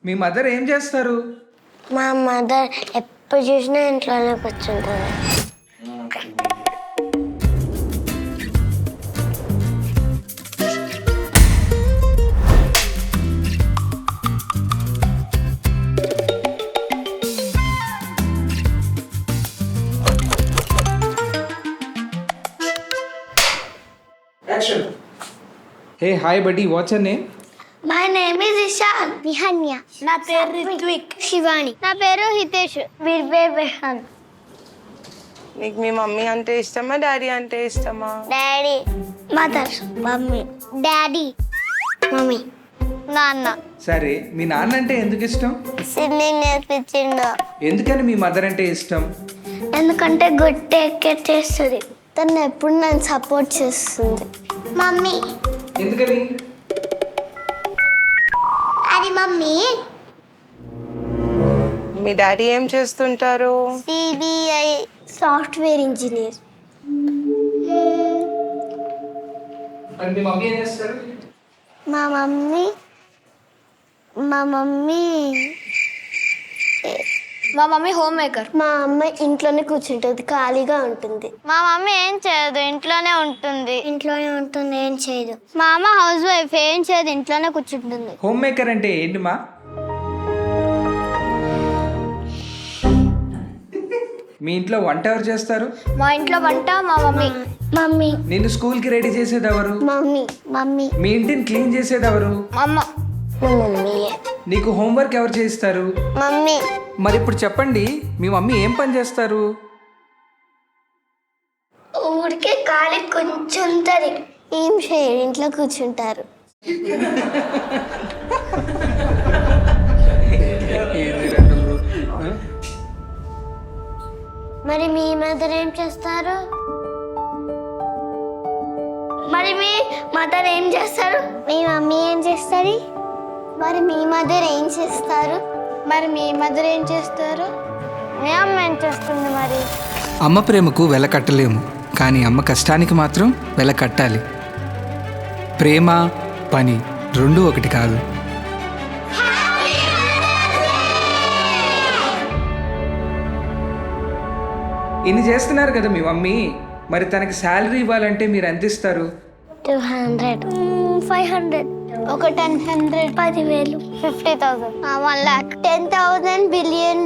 మీ mother ఏం చేస్తారు? మా మదర్ ఎప్పుడు చూసినా ఇంట్లోనే కూర్చుంటుంది. Hey hi buddy, what's your name? My name is Ishan. Nihanya. నా పేరు రిత్విక్. శివాని. నా పేరు హితేష్. వీడి పేరు విహాన్. నీకు మీ మమ్మీ అంటే ఇష్టమా డాడీ అంటే ఇష్టమా? Daddy. Mother. Mummy. Daddy. Mummy. నాన్న. సరే, మీ నాన్న అంటే ఎందుకు ఇష్టం? సింగింగ్ నేర్పించిండు. ఎందుకని మీ మదర్ అంటే ఇష్టం? ఎందుకంటే గుడ్ టేక్ కేర్ చేస్తుంది. తను ఎప్పుడు నన్ను సపోర్ట్ చేస్తుంది. మమ్మీ. ఎందుకని? అది మమ్మీ. మీ డాడీ ఏం చేస్తుంటారు? CBI software engineer. మరి మీ మమ్మీ ఏం చేస్తారు? మా మమ్మీ హోమ్ మేకర్. మా అమ్మ ఇంట్లోనే కూర్చుంటుంది, ఖాళీగా ఉంటుంది. మా మమ్మీ ఏం చేయదు, ఇంట్లోనే ఉంటుంది. ఏం చేయదు. మా అమ్మ హౌస్ వైఫ్, ఏం చేయదు, ఇంట్లోనే కూర్చుంటుంది. హోమ్ మేకర్ అంటే ఏంటి మా? మీ ఇంట్లో వంట ఎవరు చేస్తారు? మా ఇంట్లో వంట మా మమ్మీ. నిన్ను స్కూల్కి రెడీ చేసేది ఎవరు? మమ్మీ. మీ ఇంటిని క్లీన్ చేసేది ఎవరు? మా మమ్మీయే. నీకు హోంవర్క్ ఎవరు చేయిస్తారు? మమ్మీ. మరి ఇప్పుడు చెప్పండి, మీ మమ్మీ ఏం పని చేస్తారు? ఊరికే ఖాళీ కూర్చుంటారు, ఏం చేయరు, ఇంట్లో కూర్చుంటారు. మరి మీ మదర్ ఏం చేస్తారు? మీ మమ్మీ ఏం చేస్తుంది? మరి మీ మదర్ ఏం చేస్తారు? మీ అమ్మ ఏం చేస్తుంది? మరి అమ్మ ప్రేమకు వెల కట్టలేము, కానీ అమ్మ కష్టానికి మాత్రం వెల కట్టాలి. ప్రేమ, పని రెండూ ఒకటి కాదు. ఇన్ని చేస్తున్నారు కదా మీ మమ్మీ, మరి తనకి శాలరీ ఇవ్వాలంటే మీరు ఎంత ఇస్తారు? 200, 500, ఒక 10,000, 10,000, 50,000, 1 lakh, $10,000 billion.